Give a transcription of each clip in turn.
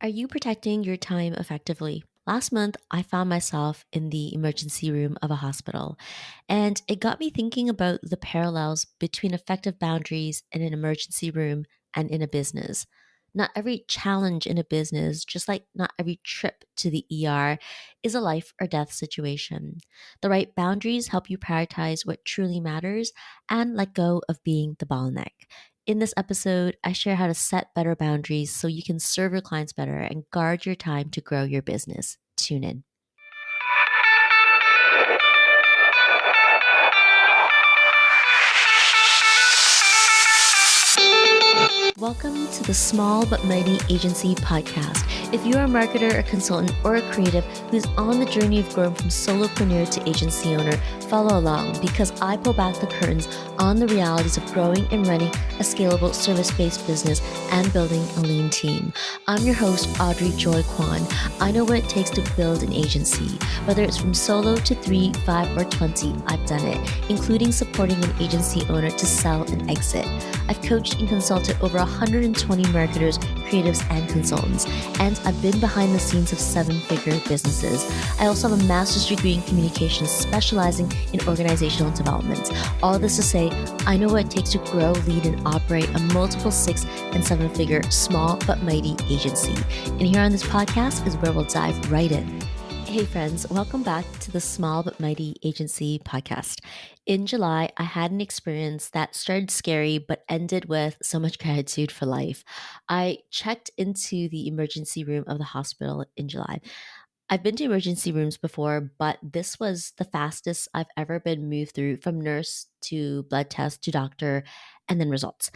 Are you protecting your time effectively? Last month, I found myself in the emergency room of a hospital, and it got me thinking about the parallels between effective boundaries in an emergency room and in a business. Not every challenge in a business, just like not every trip to the ER, is a life or death situation. The right boundaries help you prioritize what truly matters and let go of being the bottleneck. In this episode, I share how to set better boundaries so you can serve your clients better and guard your time to grow your business. Tune in. Welcome to the Small But Mighty Agency podcast. If you're a marketer, a consultant, or a creative who's on the journey of growing from solopreneur to agency owner, follow along because I pull back the curtains on the realities of growing and running a scalable service-based business and building a lean team. I'm your host, Audrey Joy Kwan. I know what it takes to build an agency. Whether it's from solo to 3, 5, or 20, I've done it, including supporting an agency owner to sell and exit. I've coached and consulted over 120 marketers, creatives, and consultants, and I've been behind the scenes of 7-figure businesses. I also have a master's degree in communications, specializing in organizational development. All this to say, I know what it takes to grow, lead, and operate a multiple 6- and 7-figure small but mighty agency. And here on this podcast is where we'll dive right in. Hey friends, welcome back to the Small But Mighty Agency podcast. In July, I had an experience that started scary but ended with so much gratitude for life. I checked into the emergency room of the hospital in July. I've been to emergency rooms before, but this was the fastest I've ever been moved through, from nurse to blood test to doctor and then results.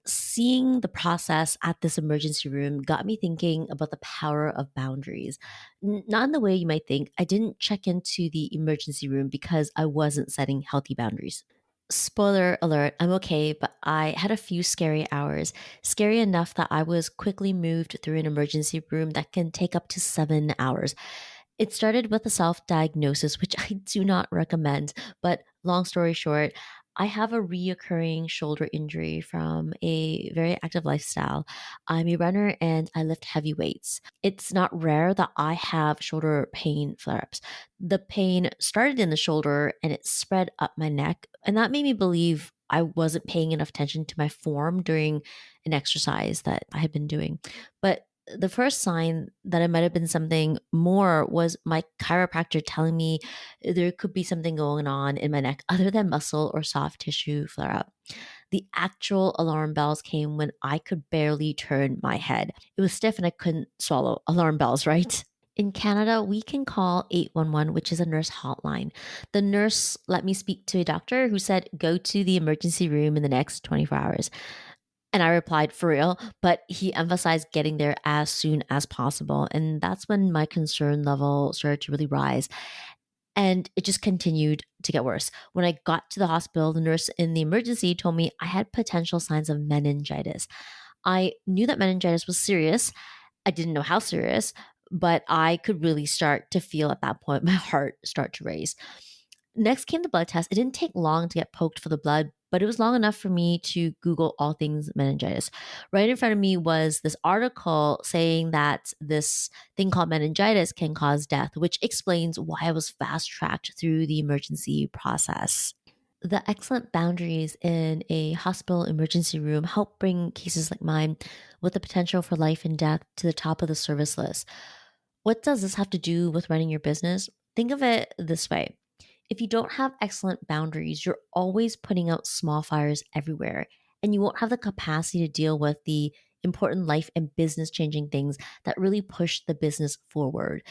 Seeing the process at this emergency room got me thinking about the power of boundaries. Not in the way you might think. I didn't check into the emergency room because I wasn't setting healthy boundaries. Spoiler alert, I'm okay, but I had a few scary hours. Scary enough that I was quickly moved through an emergency room that can take up to 7 hours. It started with a self diagnosis, which I do not recommend. But long story short, I have a reoccurring shoulder injury from a very active lifestyle. I'm a runner and I lift heavy weights. It's not rare that I have shoulder pain flare ups. The pain started in the shoulder and it spread up my neck. And that made me believe I wasn't paying enough attention to my form during an exercise that I had been doing. But the first sign that it might have been something more was my chiropractor telling me there could be something going on in my neck other than muscle or soft tissue flare up. The actual alarm bells came when I could barely turn my head. It was stiff and I couldn't swallow. Alarm bells, right? In Canada, we can call 811, which is a nurse hotline. The nurse let me speak to a doctor who said, go to the emergency room in the next 24 hours. And I replied, for real, but he emphasized getting there as soon as possible. And that's when my concern level started to really rise. And it just continued to get worse. When I got to the hospital, the nurse in the emergency told me I had potential signs of meningitis. I knew that meningitis was serious. I didn't know how serious, but I could really start to feel at that point my heart start to race. Next came the blood test. It didn't take long to get poked for the blood, but it was long enough for me to Google all things meningitis. Right in front of me was this article saying that this thing called meningitis can cause death, which explains why I was fast tracked through the emergency process. The excellent boundaries in a hospital emergency room help bring cases like mine with the potential for life and death to the top of the service list. What does this have to do with running your business? Think of it this way. If you don't have excellent boundaries, you're always putting out small fires everywhere, and you won't have the capacity to deal with the important life and business changing things that really push the business forward.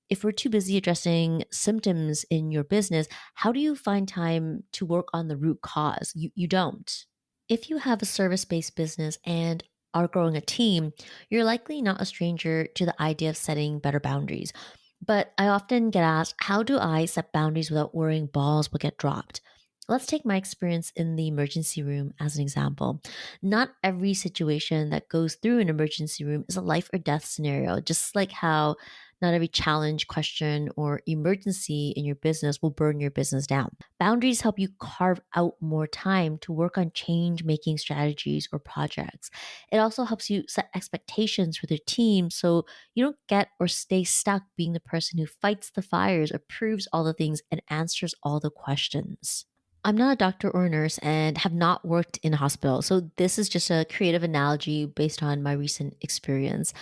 If we're too busy addressing symptoms in your business, how do you find time to work on the root cause? You don't. If you have a service based business and are growing a team, you're likely not a stranger to the idea of setting better boundaries. But I often get asked, how do I set boundaries without worrying balls will get dropped? Let's take my experience in the emergency room as an example. Not every situation that goes through an emergency room is a life or death scenario, just like how Not every challenge, question, or emergency in your business will burn your business down. Boundaries help you carve out more time to work on change making strategies or projects. It also helps you set expectations with your team so you don't get or stay stuck being the person who fights the fires, approves all the things, and answers all the questions. I'm not a doctor or a nurse and have not worked in a hospital, so this is just a creative analogy based on my recent experience.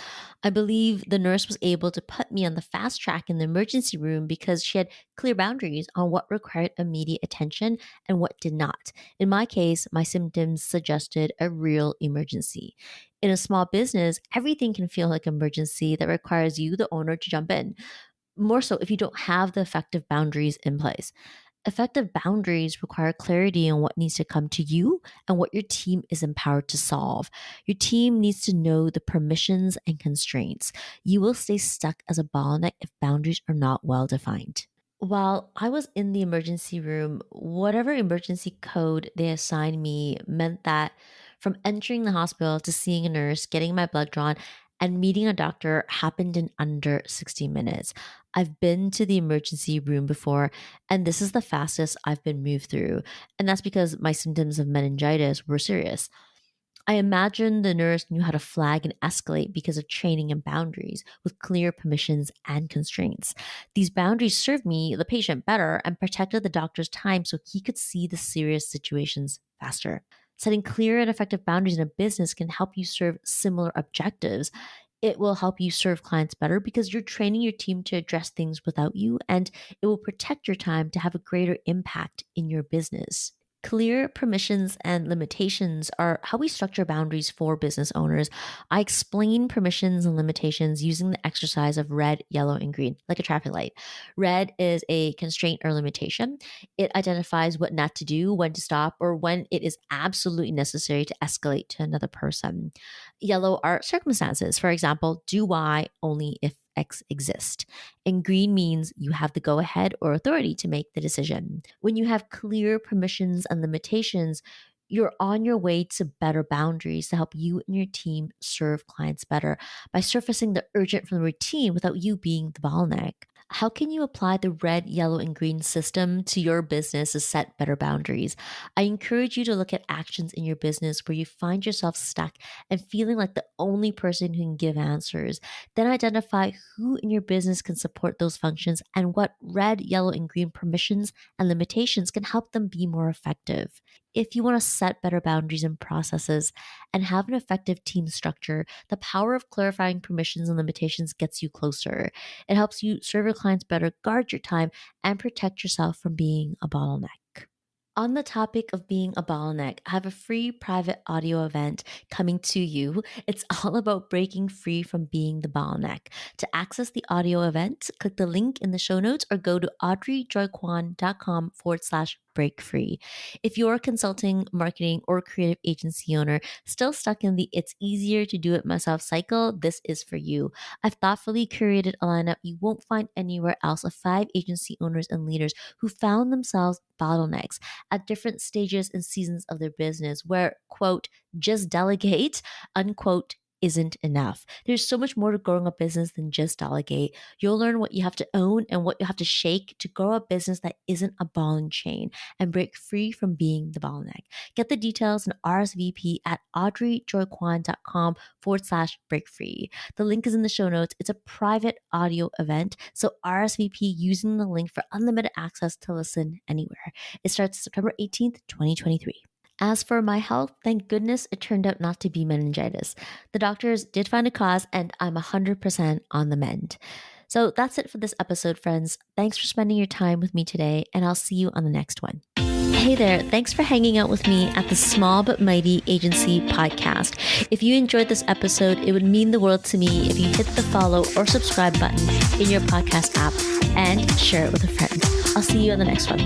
I believe the nurse was able to put me on the fast track in the emergency room because she had clear boundaries on what required immediate attention and what did not. In my case, my symptoms suggested a real emergency. In a small business, everything can feel like an emergency that requires you, the owner, to jump in. More so if you don't have the effective boundaries in place. Effective boundaries require clarity on what needs to come to you and what your team is empowered to solve. Your team needs to know the permissions and constraints. You will stay stuck as a bottleneck if boundaries are not well defined. While I was in the emergency room, whatever emergency code they assigned me meant that from entering the hospital to seeing a nurse, getting my blood drawn, and meeting a doctor happened in under 60 minutes. I've been to the emergency room before, and this is the fastest I've been moved through. And that's because my symptoms of meningitis were serious. I imagine the nurse knew how to flag and escalate because of training and boundaries with clear permissions and constraints. These boundaries served me, the patient, better and protected the doctor's time so he could see the serious situations faster. Setting clear and effective boundaries in a business can help you serve similar objectives. It will help you serve clients better because you're training your team to address things without you, and it will protect your time to have a greater impact in your business. Clear permissions and limitations are how we structure boundaries for business owners. I explain permissions and limitations using the exercise of red, yellow, and green, like a traffic light. Red is a constraint or limitation. It identifies what not to do, when to stop, or when it is absolutely necessary to escalate to another person. Yellow are circumstances. For example, do Y only if X exists. And green means you have the go ahead or authority to make the decision. When you have clear permissions and limitations, you're on your way to better boundaries to help you and your team serve clients better by surfacing the urgent from the routine without you being the bottleneck. How can you apply the red, yellow, and green system to your business to set better boundaries? I encourage you to look at actions in your business where you find yourself stuck and feeling like the only person who can give answers. Then identify who in your business can support those functions and what red, yellow, and green permissions and limitations can help them be more effective. If you want to set better boundaries and processes and have an effective team structure, the power of clarifying permissions and limitations gets you closer. It helps you serve your clients better, guard your time, and protect yourself from being a bottleneck. On the topic of being a bottleneck, I have a free private audio event coming to you. It's all about breaking free from being the bottleneck. To access the audio event, click the link in the show notes or go to audreyjoyquan.com/break free. If you're a consulting, marketing, or creative agency owner still stuck in the it's easier to do it myself cycle, this is for you. I've thoughtfully curated a lineup you won't find anywhere else of 5 agency owners and leaders who found themselves bottlenecks at different stages and seasons of their business where, quote, just delegate, unquote, isn't enough. There's so much more to growing a business than just delegate. You'll learn what you have to own and what you have to shake to grow a business that isn't a ball and chain and break free from being the bottleneck. Get the details and RSVP at audreyjoyquan.com/break free. The link is in the show notes. It's a private audio event, so RSVP using the link for unlimited access to listen anywhere. It starts September 18th, 2023. As for my health, thank goodness it turned out not to be meningitis. The doctors did find a cause, and I'm 100% on the mend. So that's it for this episode, friends. Thanks for spending your time with me today, and I'll see you on the next one. Hey there, thanks for hanging out with me at the Small But Mighty Agency podcast. If you enjoyed this episode, it would mean the world to me if you hit the follow or subscribe button in your podcast app and share it with a friend. I'll see you on the next one.